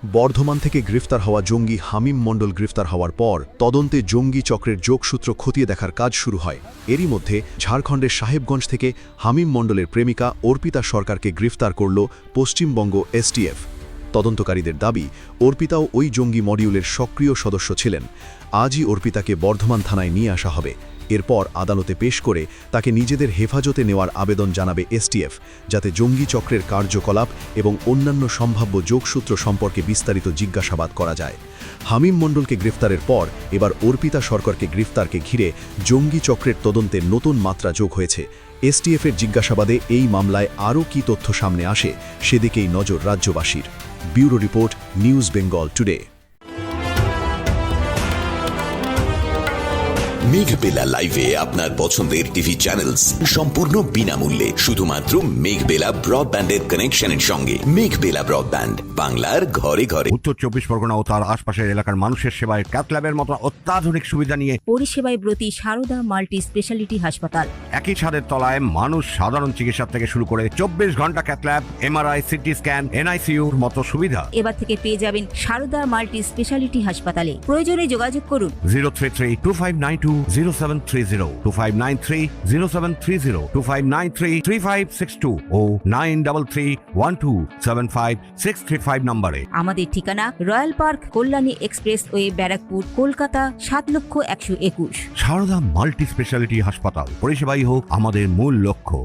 বর্ধমান থেকে গ্রেফতার হওয়া জঙ্গি হামিম মণ্ডল গ্রেফতার হওয়ার পর তদন্তে জঙ্গি চক্রের যোগসূত্র খতিয়ে দেখার কাজ শুরু হয়। এরই মধ্যে ঝাড়খণ্ডের সাহেবগঞ্জ থেকে হামিম মণ্ডলের প্রেমিকা অর্পিতা সরকারকে গ্রেফতার করল পশ্চিমবঙ্গ এসটিএফ। তদন্তকারীদের দাবি, অর্পিতাও ওই জঙ্গি মডিউলের সক্রিয় সদস্য ছিলেন। আজই অর্পিতাকে বর্ধমান থানায় নিয়ে আসা হবে। এরপর আদালতে পেশ করে তাকে নিজেদের হেফাজতে নেওয়ার আবেদন জানাবে এসটিএফ, যাতে জঙ্গি চক্রের কার্যকলাপ এবং অন্যান্য সম্ভাব্য যোগসূত্র সম্পর্কে বিস্তারিত জিজ্ঞাসাবাদ করা যায়। হামিম মণ্ডলকে গ্রেফতারের পর এবার অর্পিতা সরকারকে গ্রেফতারকে ঘিরে জঙ্গি চক্রের তদন্তে নতুন মাত্রা যোগ হয়েছে। এসটিএফের জিজ্ঞাসাবাদে এই মামলায় আরও কী তথ্য সামনে আসে সেদিকেই নজর রাজ্যবাসীর। Bureau report, news Bengal today. মেঘবেলা লাইভে আপনার পছন্দের টিভি চ্যানেলস সম্পূর্ণ বিনামূল্যে, শুধুমাত্র মেঘবেলা ব্রডব্যান্ডের কানেকশনের সঙ্গে। মেঘবেলা ব্রডব্যান্ড, বাংলার ঘরে ঘরে। উত্তর 24 পরগনা ও তার আশপাশের এলাকার মানুষের সেবায় ক্যাথল্যাবের মতো অত্যাধুনিক সুবিধা নিয়ে পরিষেবায় ব্রতী সারদা মাল্টি স্পেশালিটি হাসপাতাল। একই ছাদের তলায় মানুষ সাধারণ চিকিৎসা থেকে শুরু করে 24 ঘন্টা ক্যাথল্যাব, এমআরআই, সিটি স্ক্যান, এনআইসিউর মতো সুবিধা এবার থেকে পেয়ে যাবেন সারদা মাল্টি স্পেশালিটি হাসপাতালে। প্রয়োজনে যোগাযোগ করুন 033-2592-0730, 2593-0730, 2593-3562 ও 9331275635 নম্বরে। আমাদের ঠিকানা Royal Park, Kalyani Expressway, Barrackpore, Kolkata 7,121,000। Sarada Multi Speciality হাসপাতাল, পরিষেবাই হোক আমাদের মূল লক্ষ্য।